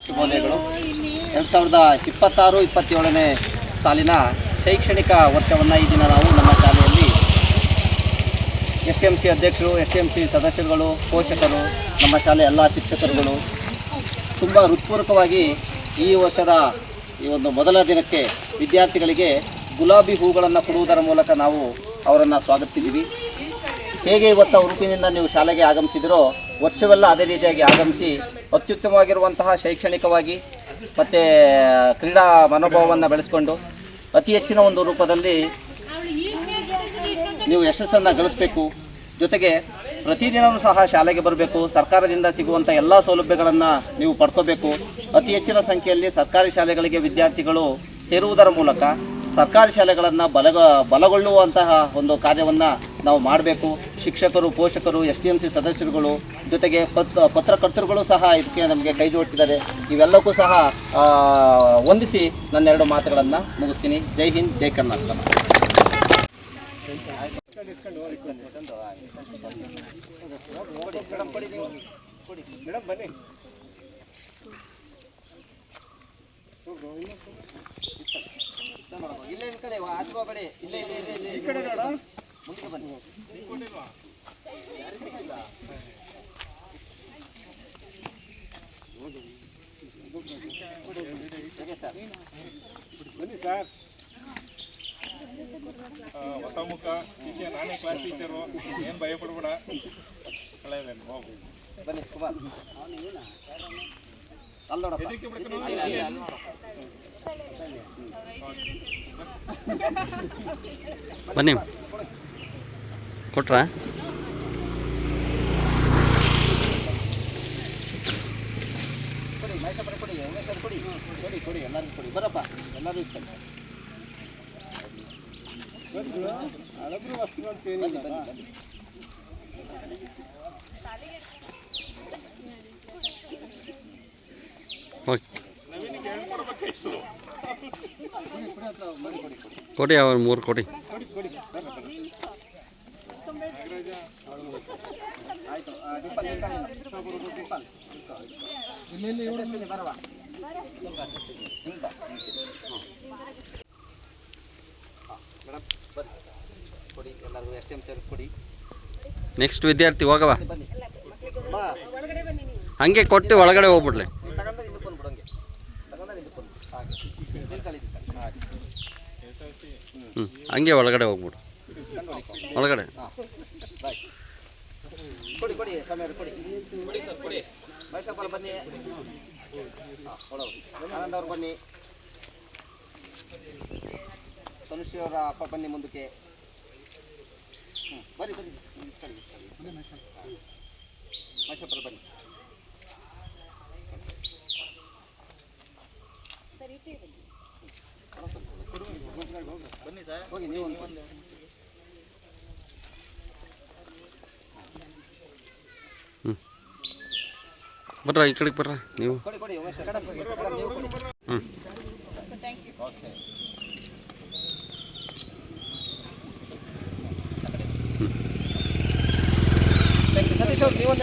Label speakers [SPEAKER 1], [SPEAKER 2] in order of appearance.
[SPEAKER 1] ಶುಭೋದಯಗಳು. 2026-27ನೇ ಸಾಲಿನ ಶೈಕ್ಷಣಿಕ ವರ್ಷವನ್ನು ಈ ದಿನ ನಾವು ನಮ್ಮ ಶಾಲೆಯಲ್ಲಿ STMC ಅಧ್ಯಕ್ಷರು, STMC ಸದಸ್ಯರುಗಳು, ಪೋಷಕರು, ನಮ್ಮ ಶಾಲೆಯ ಎಲ್ಲ ಶಿಕ್ಷಕರುಗಳು ತುಂಬ ಹೃತ್ಪೂರ್ವಕವಾಗಿ ಈ ವರ್ಷದ ಈ ಒಂದು ಮೊದಲ ದಿನಕ್ಕೆ ವಿದ್ಯಾರ್ಥಿಗಳಿಗೆ ಗುಲಾಬಿ ಹೂಗಳನ್ನು ಕೊಡುವುದರ ಮೂಲಕ ನಾವು ಅವರನ್ನು ಸ್ವಾಗತಿಸಿದ್ದೀವಿ. ಹೇಗೆ ಇವತ್ತು ಉಡುಪಿನಿಂದ ನೀವು ಶಾಲೆಗೆ ಆಗಮಿಸಿದಿರೋ ವರ್ಷವೆಲ್ಲ ಅದೇ ರೀತಿಯಾಗಿ ಆಗಮಿಸಿ ಅತ್ಯುತ್ತಮವಾಗಿರುವಂತಹ ಶೈಕ್ಷಣಿಕವಾಗಿ ಮತ್ತು ಕ್ರೀಡಾ ಮನೋಭಾವವನ್ನು ಬೆಳೆಸ್ಕೊಂಡು ಅತಿ ಹೆಚ್ಚಿನ ಒಂದು ರೂಪದಲ್ಲಿ ನೀವು ಯಶಸ್ಸನ್ನು ಗಳಿಸಬೇಕು. ಜೊತೆಗೆ ಪ್ರತಿದಿನವೂ ಸಹ ಶಾಲೆಗೆ ಬರಬೇಕು. ಸರ್ಕಾರದಿಂದ ಸಿಗುವಂಥ ಎಲ್ಲ ಸೌಲಭ್ಯಗಳನ್ನು ನೀವು ಪಡ್ಕೋಬೇಕು. ಅತಿ ಹೆಚ್ಚಿನ ಸಂಖ್ಯೆಯಲ್ಲಿ ಸರ್ಕಾರಿ ಶಾಲೆಗಳಿಗೆ ವಿದ್ಯಾರ್ಥಿಗಳು ಸೇರುವುದರ ಮೂಲಕ ಸರ್ಕಾರಿ ಶಾಲೆಗಳನ್ನು ಬಲಗೊಳ್ಳುವಂತಹ ಒಂದು ಕಾರ್ಯವನ್ನು ನಾವು ಮಾಡಬೇಕು. ಶಿಕ್ಷಕರು, ಪೋಷಕರು, STMC ಸದಸ್ಯರುಗಳು, ಜೊತೆಗೆ ಪತ್ರಕರ್ತರುಗಳು ಸಹ ಇದಕ್ಕೆ ನಮಗೆ ಕೈ ಜೋಡಿಸಿದ್ದಾರೆ. ಇವೆಲ್ಲಕ್ಕೂ ಸಹ ವಂದಿಸಿ ನನ್ನೆರಡು ಮಾತುಗಳನ್ನು ಮುಗಿಸ್ತೀನಿ. ಜೈ ಹಿಂದ್, ಜೈ ಕರ್ನಾಟಕ. ಇಲ್ಲೇ ಈ ಕಡೆ ಆಚೆಗೋಬೇಡಿ, ಇಲ್ಲೇ ಈ ಕಡೆ ಮುಂದೆ ಬನ್ನಿ.
[SPEAKER 2] ಬನ್ನಿ ಸರ್. ಹೊಸ ಮುಖ, ನಾನೇ ಕ್ಲಾಸ್ ಟೀಚರು, ಏನು ಭಯ ಪಡ್ಬೇಡ.
[SPEAKER 1] ಬನ್ನಿ ಕುಮಾರ್,
[SPEAKER 3] ಬನ್ನಿ ಕೊಟ್ರಾ?
[SPEAKER 1] ಕೊಡಿ ಮಹೇಶಪ್ಪರ ಕೊಡಿ, ಉಮೇಶರು ಕೊಡಿ, ಕೊಡಿ ಕೊಡಿ ಎಲ್ಲರಿಗೂ ಕೊಡಿ. ಬರಪ್ಪ, ಎಲ್ಲರೂ ಇಸ್ಕೊಂಡು ಬನ್ನಿ ಬನ್ನಿ ಬನ್ನಿ.
[SPEAKER 3] ಕೊಡಿ, ಅವ್ರು 3 ಕೊಡಿ.
[SPEAKER 1] ಆಯಿತು. ಬರವಾ ಮೇಡಮ್, ಬರ್ರಿ ಕೊಡಿ ಎಲ್ಲರಿಗೂ. STMC ಕೊಡಿ.
[SPEAKER 3] ನೆಕ್ಸ್ಟ್ ವಿದ್ಯಾರ್ಥಿ ಹೋಗವ,
[SPEAKER 1] ಬನ್ನಿ ಬಾ.
[SPEAKER 3] ಹಂಗೆ ಕೊಟ್ಟು ಒಳಗಡೆ ಹೋಗ್ಬಿಡ್ಲಿ.
[SPEAKER 1] ತಗೊಂಡ ಹಿಂದಕ್ಕೆ ಬಂದ್ಬಿಡು, ಹಂಗೆ ತಗೊಂಡ ಹಿಂದಕ್ಕೆ ಬಂದು ಹಾಗೆ ನಿಲ್ಕೊಳ್ಳಿ.
[SPEAKER 3] ಹಂಗೆ ಒಳಗಡೆ ಹೋಗ್ಬಿಡು, ಒಳಗಡೆ.
[SPEAKER 1] ಹಾಂ ಬಾಯ್. ಕೊಡಿ ಕೊಡಿ ಸಮಯ ಕೊಡಿ. ಕೊಡಿ ಸರ್ ಕೊಡಿ. ಮಹೇಶಪ್ಪರು ಬನ್ನಿ. ಹಾಂ ಕೊಡೋರು. ಆನಂದ್ ಅವ್ರು ಬನ್ನಿ. ತನುಶ್ರೀ ಅವರ ಅಪ್ಪ ಬನ್ನಿ ಮುಂದಕ್ಕೆ. ಬರ್ರಿ ಬರ್ರಿ. ಮಹೇಶಪ್ಪರು ಬನ್ನಿ. ಬನ್ನಿ ಸರ್, ಹೋಗಿ ನೀವು ಒಂದು
[SPEAKER 3] ಬರ್ರ, ಈ ಕಡೆಗೆ ಬರ್ರ ನೀವು.
[SPEAKER 1] ಕೊಡಿ ಕೊಡಿ ಉಮೇಶ್ ನೀವು ಕೊಡಿ. ಓಕೆ. ಸತೀಶ್ ಅವ್ರು ನೀವು